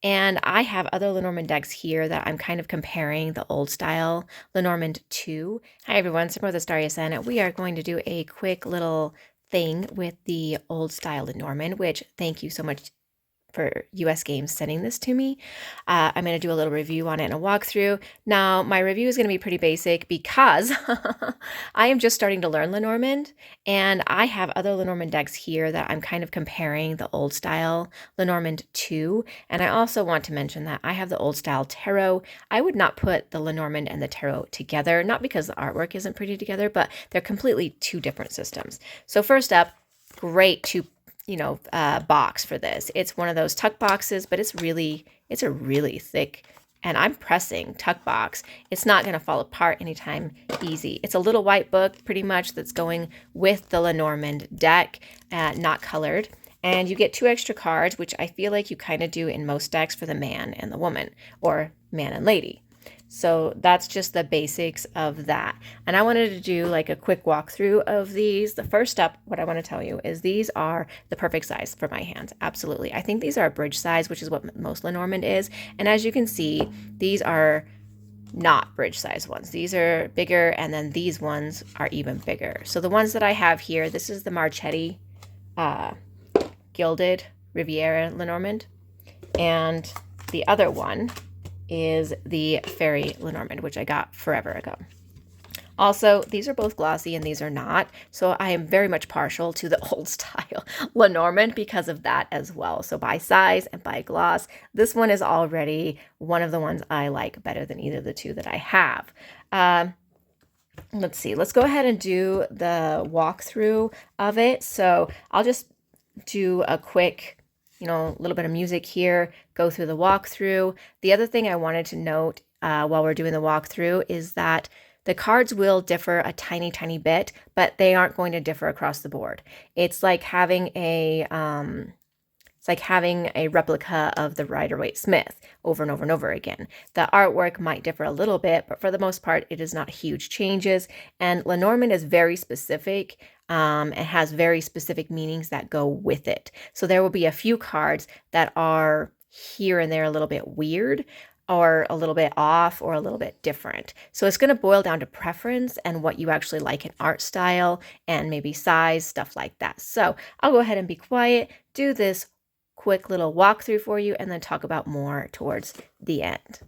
And I have other Lenormand decks here that I'm kind of comparing the Old Style Lenormand to. Hi everyone, Simmer with Astaria Sen. We are going to do a quick little thing with the Old Style Lenormand, which thank you so much for US Games sending this to me. I'm going to do a little review on it and a walkthrough. Now, my review is going to be pretty basic because I am just starting to learn Lenormand, and I have other Lenormand decks here that I'm kind of comparing the Old Style Lenormand to. And I also want to mention that I have the Old Style Tarot. I would not put the Lenormand and the Tarot together, not because the artwork isn't pretty together, but they're completely two different systems. So first up, great to box for this. It's one of those tuck boxes, but it's a really thick, and I'm pressing tuck box. It's not going to fall apart anytime easy. It's a little white book pretty much that's going with the Lenormand deck, not colored. And you get 2 extra cards, which I feel like you kind of do in most decks for the man and the woman, or man and lady. So that's just the basics of that. And I wanted to do like a quick walkthrough of these. The first step, what I want to tell you is these are the perfect size for my hands. Absolutely. I think these are a bridge size, which is what most Lenormand is. And as you can see, these are not bridge size ones. These are bigger, and then these ones are even bigger. So the ones that I have here, this is the Marchetti Gilded Reverie Lenormand. And the other one is the Fairy Lenormand, which I got forever ago. Also, these are both glossy and these are not, so I am very much partial to the Old Style Lenormand because of that as well. So by size and by gloss, this one is already one of the ones I like better than either of the two that I have. Let's see, let's go ahead and do the walkthrough of it. So I'll just do a quick a little bit of music here, go through the walkthrough. The other thing I wanted to note while we're doing the walkthrough is that the cards will differ a tiny, tiny bit, but they aren't going to differ across the board. It's like having a replica of the Rider-Waite-Smith over and over and over again. The artwork might differ a little bit, but for the most part, it is not huge changes. And Lenormand is very specific. It has very specific meanings that go with it. So there will be a few cards that are here and there a little bit weird, or a little bit off, or a little bit different. So it's going to boil down to preference and what you actually like in art style and maybe size, stuff like that. So I'll go ahead and be quiet, do this quick little walkthrough for you, and then talk about more towards the end.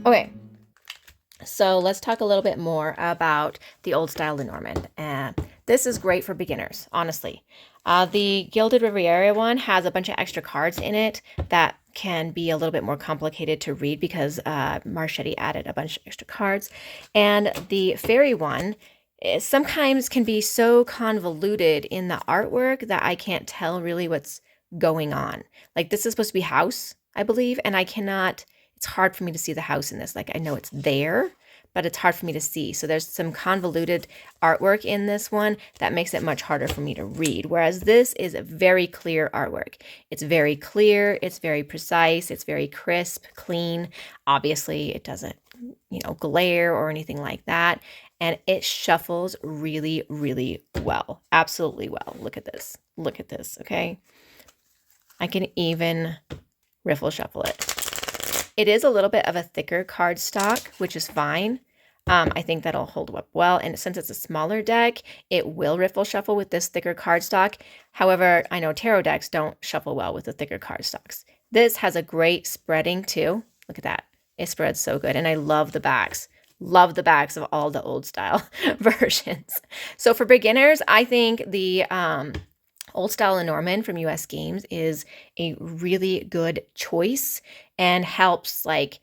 Okay, so let's talk a little bit more about the Old Style Lenormand. This is great for beginners, honestly. The Gilded Reverie one has a bunch of extra cards in it that can be a little bit more complicated to read because Marchetti added a bunch of extra cards. And the Fairy one sometimes can be so convoluted in the artwork that I can't tell really what's going on. Like this is supposed to be house, I believe, and I cannot, it's hard for me to see the house in this. Like I know it's there, but it's hard for me to see. So there's some convoluted artwork in this one that makes it much harder for me to read. Whereas this is a very clear artwork. It's very clear, it's very precise, it's very crisp, clean. Obviously it doesn't, glare or anything like that. And it shuffles really, really well. Absolutely well. Look at this. Look at this, okay? I can even riffle shuffle it. It is a little bit of a thicker cardstock, which is fine. I think that'll hold up well. And since it's a smaller deck, it will riffle shuffle with this thicker cardstock. However, I know tarot decks don't shuffle well with the thicker cardstocks. This has a great spreading too. Look at that. It spreads so good. And I love the backs. Love the backs of all the old style versions. So for beginners, I think the Old Style Lenormand from US Games is a really good choice and helps like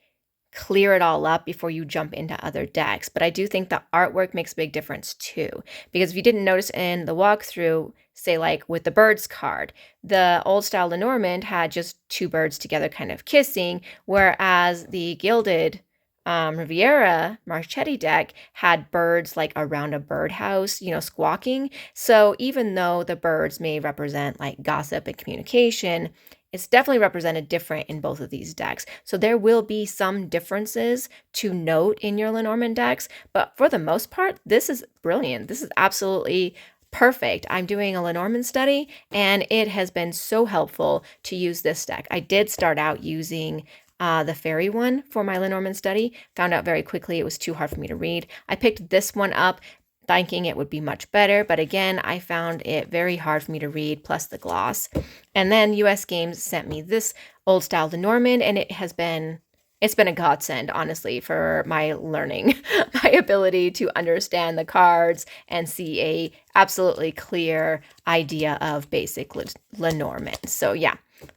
clear it all up before you jump into other decks. But I do think the artwork makes a big difference too. Because if you didn't notice in the walkthrough, say like with the birds card, the Old Style Lenormand had just two birds together kind of kissing, whereas the Gilded Riviera Marchetti deck had birds like around a birdhouse, squawking. So even though the birds may represent like gossip and communication, it's definitely represented different in both of these decks. So there will be some differences to note in your Lenormand decks, but for the most part, this is brilliant. This is absolutely perfect. I'm doing a Lenormand study and it has been so helpful to use this deck. I did start out using the Fairy one for my Lenormand study. Found out very quickly it was too hard for me to read. I picked this one up thinking it would be much better, but again, I found it very hard for me to read, plus the gloss. And then US Games sent me this Old Style Lenormand, and it's been a godsend, honestly, for my learning, my ability to understand the cards and see a absolutely clear idea of basic Lenormand. So yeah,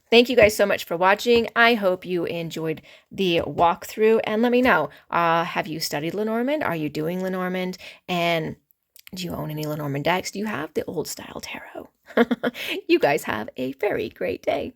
thank you guys so much for watching. I hope you enjoyed the walkthrough, and let me know, have you studied Lenormand? Are you doing Lenormand? And do you own any Lenormand decks? Do you have the Old Style Tarot? You guys have a very great day.